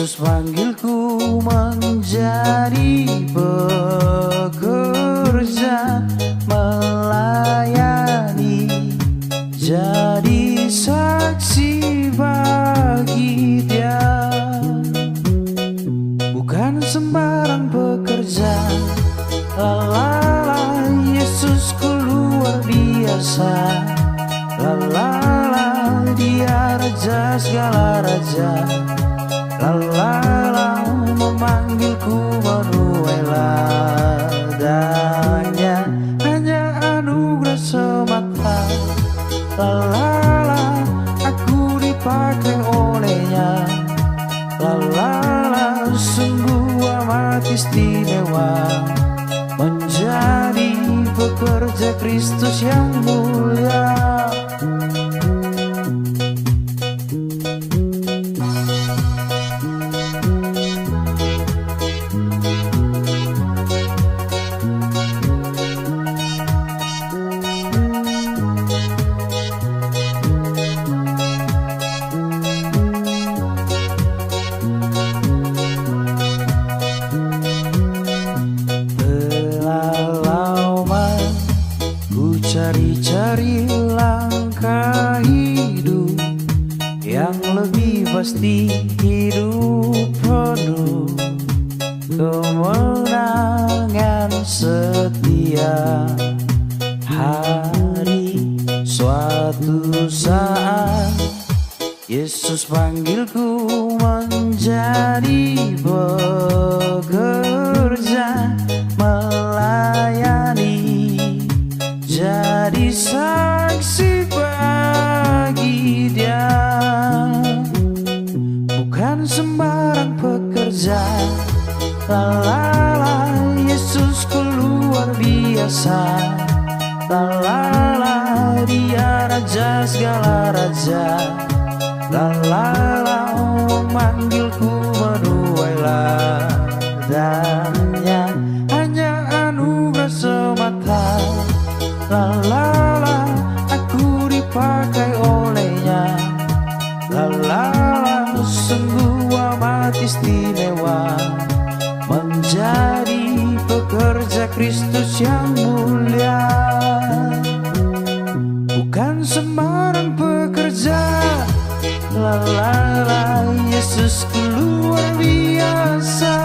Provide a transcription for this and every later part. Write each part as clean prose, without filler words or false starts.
Yesus panggilku menjadi pekerja, melayani, jadi saksi bagi Dia. Bukan sembarang pekerja, lalala, Yesusku luar biasa. Lalala, Dia raja segala raja. Lalala, memanggilku menuai ladangnya, hanya anugerah semata. Lalala, aku dipakai olehnya. Lalala, sungguh amat istimewa, menjadi pekerja Kristus yang mulia. Cari-cari langkah hidup yang lebih pasti, hidup penuh kemenangan setia. Hari suatu saat Yesus panggilku menjadi pekerja, melayani, jadi saksi bagi Dia. Bukan sembarang pekerja, lalala, Yesusku luar biasa. Lalala, Dia raja segala raja. Lalala, memanggilku menuai ladangnya, hanya anugerah semata. Lalala, aku dipakai olehnya. Lalala, sungguh amat istimewa, menjadi pekerja Kristus yang mulia. Bukan sembarang pekerja, lalala, Yesus luar biasa.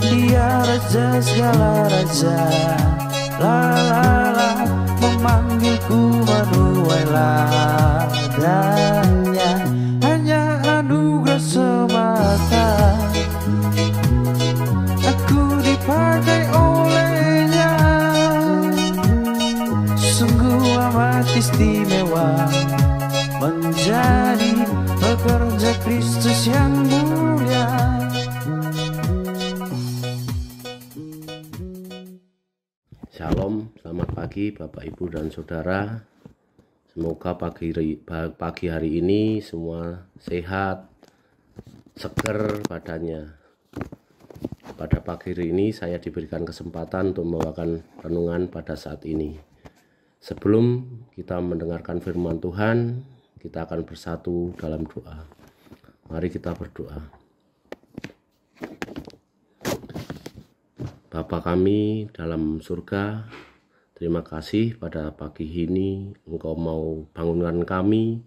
Dia raja segala raja. Lalala, memanggilku menuai ladangnya, hanya anugerah semata. Aku dipakai olehnya, sungguh amat istimewa, menjadi pekerja Kristus yang mulia. Shalom, selamat pagi Bapak Ibu dan Saudara. Semoga pagi hari ini semua sehat, seger badannya. Pada pagi hari ini saya diberikan kesempatan untuk membawakan renungan pada saat ini. Sebelum kita mendengarkan firman Tuhan, kita akan bersatu dalam doa. Mari kita berdoa. Bapa kami dalam surga, terima kasih pada pagi ini Engkau mau bangunkan kami,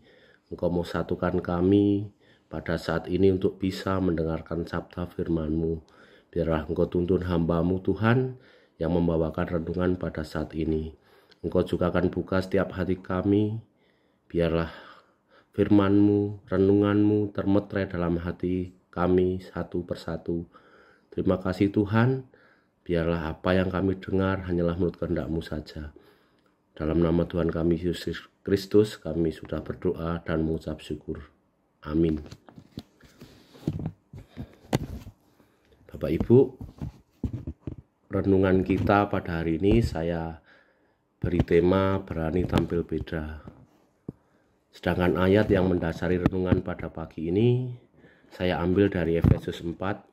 Engkau mau satukan kami pada saat ini untuk bisa mendengarkan sabda firman-Mu. Biarlah Engkau tuntun hamba-Mu Tuhan yang membawakan renungan pada saat ini. Engkau juga akan buka setiap hati kami, biarlah firman-Mu, renungan-Mu termeterai dalam hati kami satu persatu. Terima kasih Tuhan. Biarlah apa yang kami dengar hanyalah menurut kehendak-Mu saja. Dalam nama Tuhan kami Yesus Kristus kami sudah berdoa dan mengucap syukur. Amin. Bapak Ibu, renungan kita pada hari ini saya beri tema berani tampil beda. Sedangkan ayat yang mendasari renungan pada pagi ini saya ambil dari Efesus 4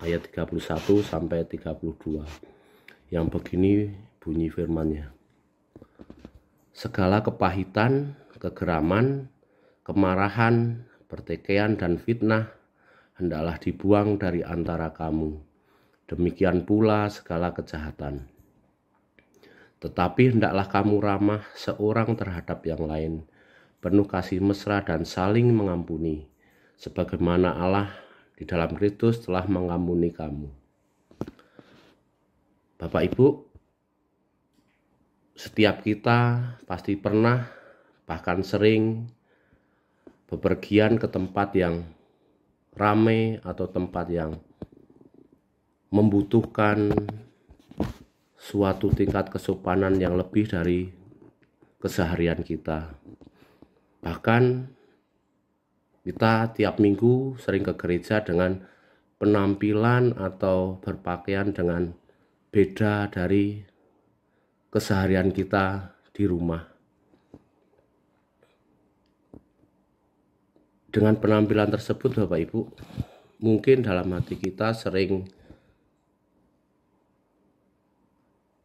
ayat 31 sampai 32 yang begini bunyi firman-Nya. Segala kepahitan, kegeraman, kemarahan, pertikaian dan fitnah hendaklah dibuang dari antara kamu. Demikian pula segala kejahatan. Tetapi hendaklah kamu ramah seorang terhadap yang lain, penuh kasih mesra dan saling mengampuni, sebagaimana Allah di dalam Kristus telah mengampuni kamu. Bapak Ibu, setiap kita pasti pernah, bahkan sering bepergian ke tempat yang ramai atau tempat yang membutuhkan suatu tingkat kesopanan yang lebih dari keseharian kita. Bahkan kita tiap minggu sering ke gereja dengan penampilan atau berpakaian dengan beda dari keseharian kita di rumah. Dengan penampilan tersebut, Bapak Ibu, mungkin dalam hati kita sering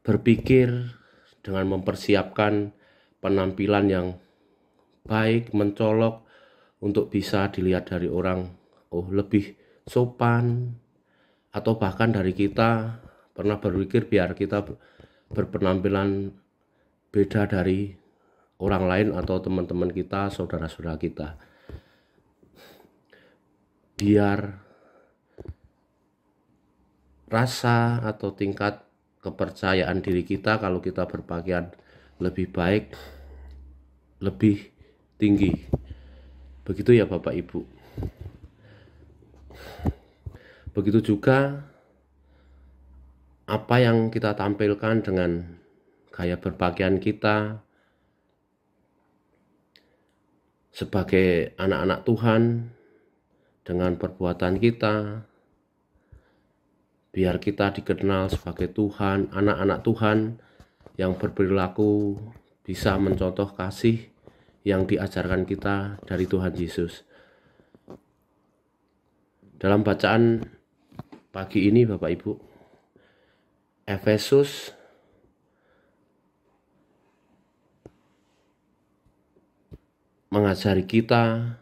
berpikir dengan mempersiapkan penampilan yang baik, mencolok untuk bisa dilihat dari orang, lebih sopan, atau bahkan dari kita pernah berpikir biar kita berpenampilan beda dari orang lain atau teman-teman kita, saudara-saudara kita. Biar rasa atau tingkat kepercayaan diri kita kalau kita berpakaian lebih baik, lebih tinggi. Begitu ya Bapak Ibu. Begitu juga apa yang kita tampilkan dengan gaya berpakaian kita sebagai anak-anak Tuhan, dengan perbuatan kita, biar kita dikenal sebagai Tuhan, anak-anak Tuhan yang berperilaku bisa mencontoh kasih yang diajarkan kita dari Tuhan Yesus. Dalam bacaan pagi ini Bapak Ibu, Efesus mengajari kita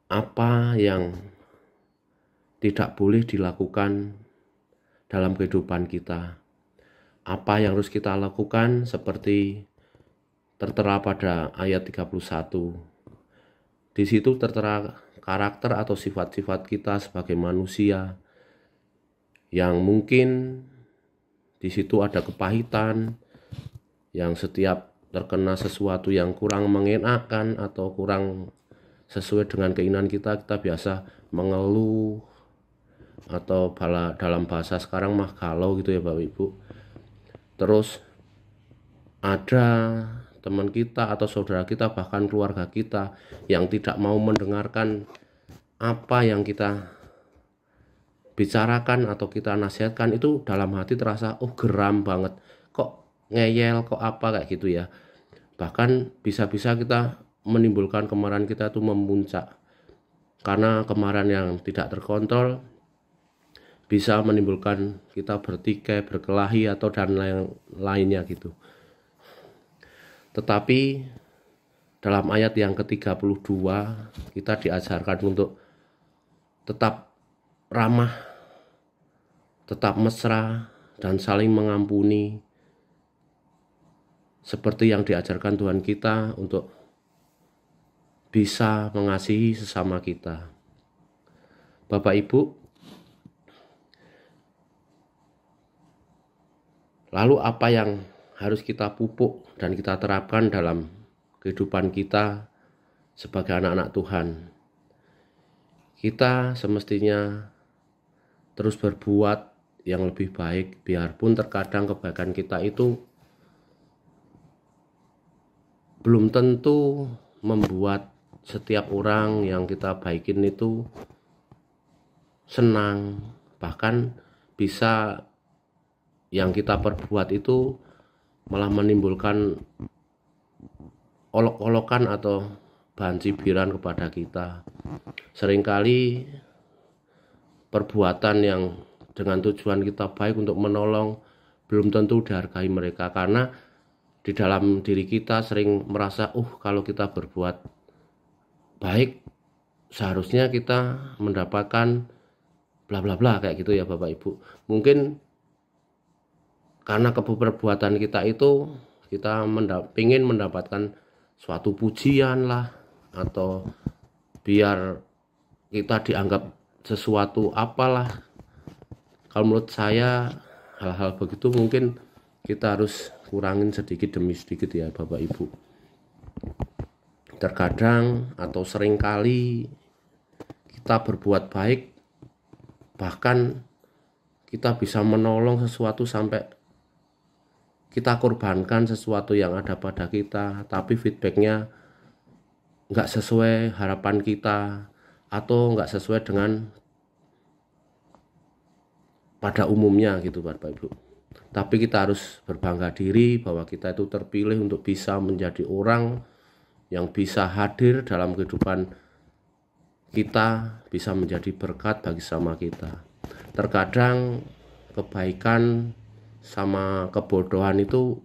apa yang tidak boleh dilakukan dalam kehidupan kita. Apa yang harus kita lakukan seperti tertera pada ayat 31. Di situ tertera karakter atau sifat-sifat kita sebagai manusia yang mungkin di situ ada kepahitan, yang setiap terkena sesuatu yang kurang mengenakan atau kurang sesuai dengan keinginan kita biasa mengeluh, atau dalam bahasa sekarang mah galau gitu ya Bapak Ibu. Terus ada teman kita atau saudara kita, bahkan keluarga kita yang tidak mau mendengarkan apa yang kita bicarakan atau kita nasihatkan, itu dalam hati terasa geram banget, kok ngeyel, kok apa kayak gitu ya. Bahkan bisa-bisa kita menimbulkan kemarahan kita itu memuncak, karena kemarahan yang tidak terkontrol bisa menimbulkan kita bertikai, berkelahi atau dan lainnya gitu. Tetapi dalam ayat yang ke-32 kita diajarkan untuk tetap ramah, tetap mesra, dan saling mengampuni, seperti yang diajarkan Tuhan kita untuk bisa mengasihi sesama kita. Bapak Ibu, lalu apa yang harus kita pupuk dan kita terapkan dalam kehidupan kita sebagai anak-anak Tuhan? Kita semestinya terus berbuat yang lebih baik, biarpun terkadang kebaikan kita itu belum tentu membuat setiap orang yang kita baikin itu senang. Bahkan bisa yang kita perbuat itu malah menimbulkan olok-olokan atau bahan cibiran kepada kita. Seringkali perbuatan yang dengan tujuan kita baik untuk menolong belum tentu dihargai mereka, karena di dalam diri kita sering merasa, kalau kita berbuat baik, seharusnya kita mendapatkan bla bla bla kayak gitu ya Bapak Ibu. Mungkin karena perbuatan kita itu kita ingin mendapatkan suatu pujian lah, atau biar kita dianggap sesuatu apalah. Kalau menurut saya hal-hal begitu mungkin kita harus kurangin sedikit demi sedikit ya Bapak Ibu. Terkadang atau seringkali kita berbuat baik, bahkan kita bisa menolong sesuatu sampai kita korbankan sesuatu yang ada pada kita, tapi feedbacknya nggak sesuai harapan kita atau nggak sesuai dengan pada umumnya gitu Bapak Ibu. Tapi kita harus berbangga diri bahwa kita itu terpilih untuk bisa menjadi orang yang bisa hadir dalam kehidupan kita, bisa menjadi berkat bagi sama kita. Terkadang kebaikan sama kebodohan itu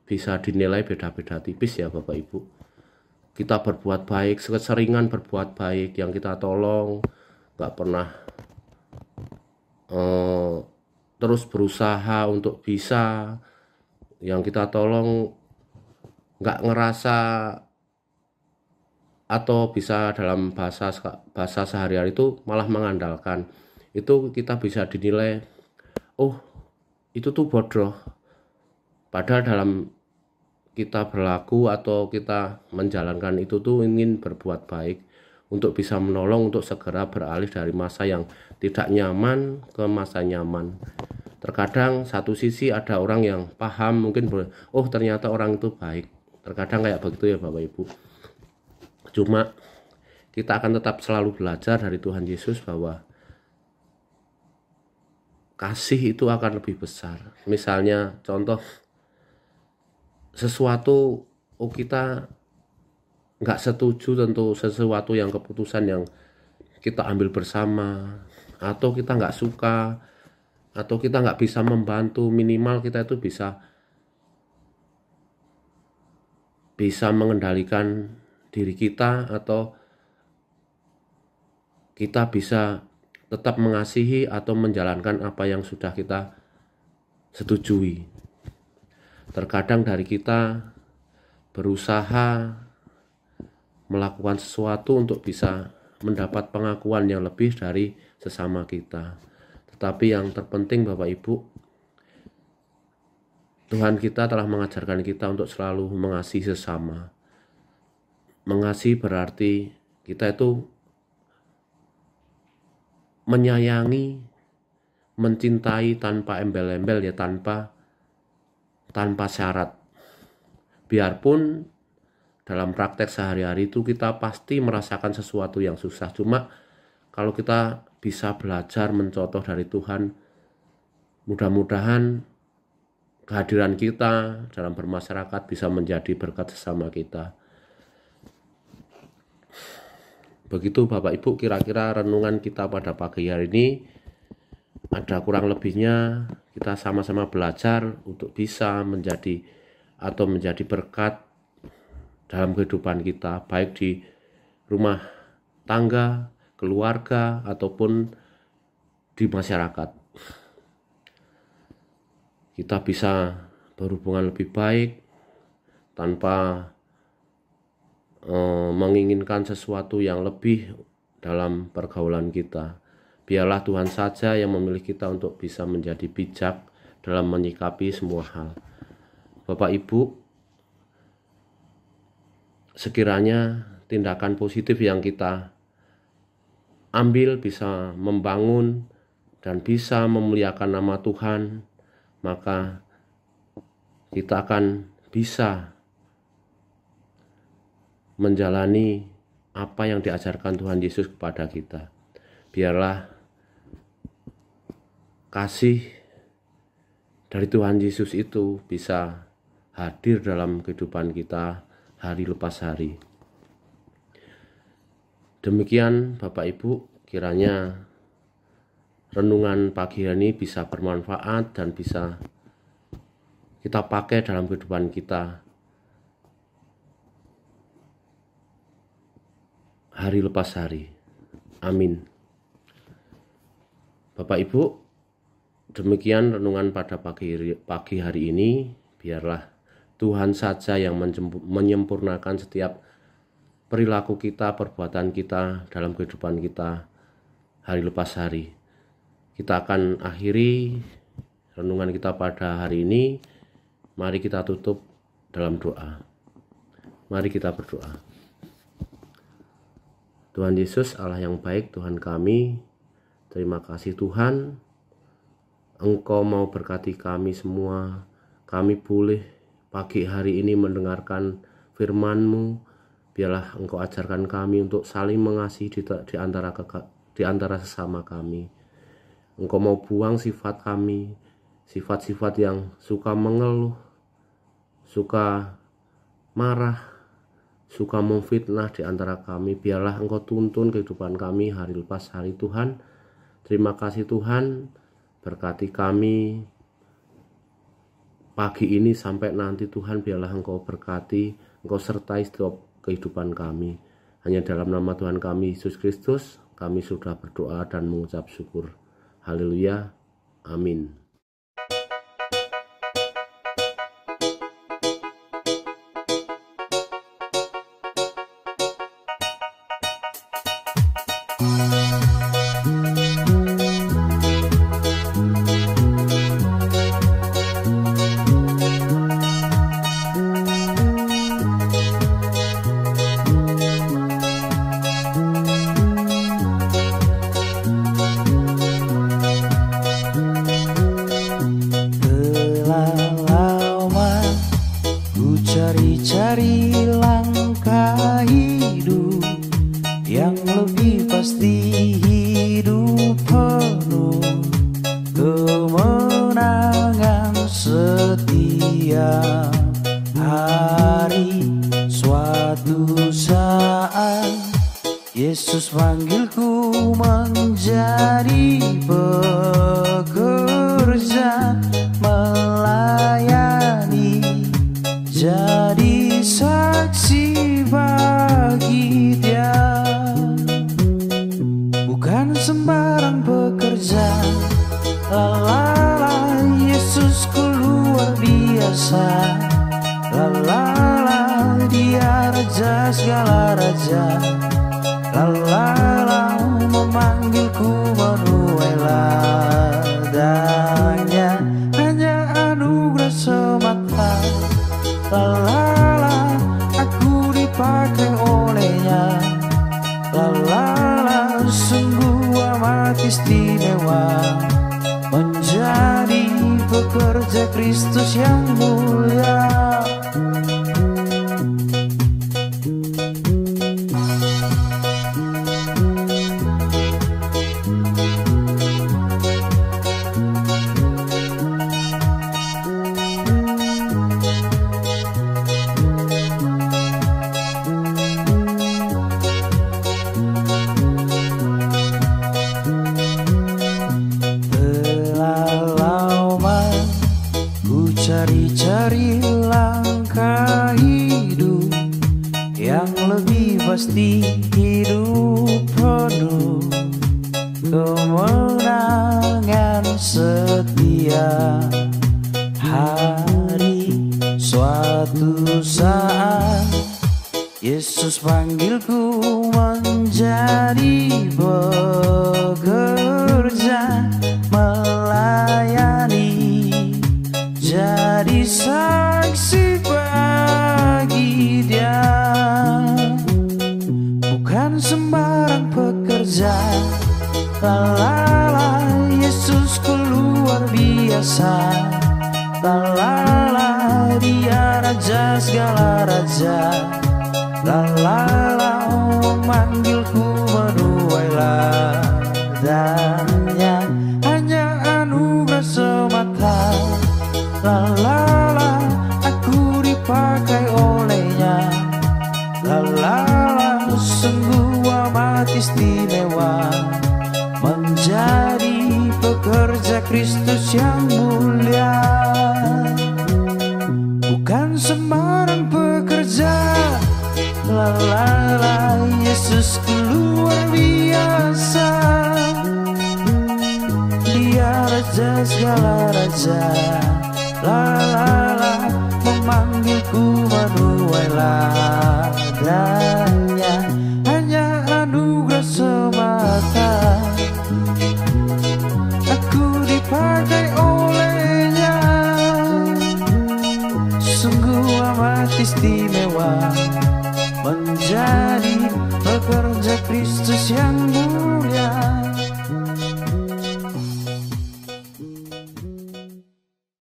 bisa dinilai beda-beda tipis ya Bapak Ibu. Kita berbuat baik, keseringan berbuat baik, yang kita tolong nggak pernah terus berusaha untuk bisa, yang kita tolong nggak ngerasa, atau bisa dalam bahasa sehari-hari itu malah mengandalkan, itu kita bisa dinilai, itu tuh bodoh. Padahal dalam kita berlaku atau kita menjalankan itu tuh ingin berbuat baik untuk bisa menolong, untuk segera beralih dari masa yang tidak nyaman ke masa nyaman. Terkadang satu sisi ada orang yang paham, mungkin ternyata orang itu baik. Terkadang kayak begitu ya Bapak Ibu. Cuma kita akan tetap selalu belajar dari Tuhan Yesus bahwa kasih itu akan lebih besar. Misalnya contoh sesuatu, kita nggak setuju tentu sesuatu yang keputusan yang kita ambil bersama, atau kita nggak suka, atau kita nggak bisa membantu, minimal kita itu bisa mengendalikan diri kita, atau kita bisa tetap mengasihi atau menjalankan apa yang sudah kita setujui. Terkadang dari kita berusaha melakukan sesuatu untuk bisa mendapat pengakuan yang lebih dari sesama kita. Tetapi yang terpenting Bapak Ibu, Tuhan kita telah mengajarkan kita untuk selalu mengasihi sesama. Mengasihi berarti kita itu menyayangi, mencintai tanpa embel-embel ya, tanpa syarat. Biarpun dalam praktek sehari-hari itu kita pasti merasakan sesuatu yang susah. Cuma kalau kita bisa belajar mencontoh dari Tuhan, mudah-mudahan kehadiran kita dalam bermasyarakat bisa menjadi berkat sesama kita. Begitu Bapak Ibu kira-kira renungan kita pada pagi hari ini. Ada kurang lebihnya, kita sama-sama belajar untuk bisa menjadi berkat dalam kehidupan kita, baik di rumah tangga, keluarga, ataupun di masyarakat. Kita bisa berhubungan lebih baik tanpa menginginkan sesuatu yang lebih dalam pergaulan kita. Biarlah Tuhan saja yang memilih kita untuk bisa menjadi bijak dalam menyikapi semua hal. Bapak Ibu, sekiranya tindakan positif yang kita ambil bisa membangun dan bisa memuliakan nama Tuhan, maka kita akan bisa menjalani apa yang diajarkan Tuhan Yesus kepada kita. Biarlah kasih dari Tuhan Yesus itu bisa hadir dalam kehidupan kita hari lepas hari. Demikian Bapak Ibu, kiranya renungan pagi hari ini bisa bermanfaat dan bisa kita pakai dalam kehidupan kita hari lepas hari. Amin. Bapak Ibu, demikian renungan pada pagi hari ini. Biarlah Tuhan saja yang menyempurnakan setiap perilaku kita, perbuatan kita dalam kehidupan kita hari lepas hari. Kita akan akhiri renungan kita pada hari ini. Mari kita tutup dalam doa. Mari kita berdoa. Tuhan Yesus, Allah yang baik, Tuhan kami, terima kasih Tuhan, Engkau mau berkati kami semua. Kami boleh pagi hari ini mendengarkan firman-Mu. Biarlah Engkau ajarkan kami untuk saling mengasihi di antara sesama kami. Engkau mau buang sifat kami, sifat-sifat yang suka mengeluh, suka marah, suka memfitnah di antara kami. Biarlah Engkau tuntun kehidupan kami hari lepas hari Tuhan. Terima kasih Tuhan, berkati kami pagi ini sampai nanti Tuhan. Biarlah Engkau berkati, Engkau sertai setiap kehidupan kami. Hanya dalam nama Tuhan kami Yesus Kristus kami sudah berdoa dan mengucap syukur. Haleluya, amin. Cari-cari langkah hidup yang lebih pasti, hidup penuh kemenangan setiap hari. Suatu saat Yesus panggilku menjadi pekerja, melayani, jadi saksi bagi Dia. Bukan sembarang pekerja, lalala, Yesusku luar biasa. Lalala, Dia raja segala raja. Lalala, memanggilku menuai ladangnya, hanya anugerah semata. Lalala, aku dipakai olehnya. Lalala, sungguh amat istimewa, menjadi pekerja Kristus yang mulia. Cari-cari langkah hidup yang lebih pasti, hidup penuh kemenangan setiap hari. Suatu saat Yesus panggilku menjadi pekerja, melayani, jadi saksi bagi Dia. Bukan sembarang pekerja, lalala, Yesusku luar biasa. Lalala, Dia raja segala raja. Lalala, memanggilku menuai ladangnya, hanya anugerah semata. Lalala, aku dipakai olehnya. Lalala, sungguh amat istimewa, menjadi pekerja Kristus yang mulia. la, Yesusku luar biasa. Dia raja segala raja, la, memanggilku menuai ladangnya. Hanya anugerah semata aku dipakai olehnya. Sungguh amat istimewa menjadi pekerja Kristus yang mulia.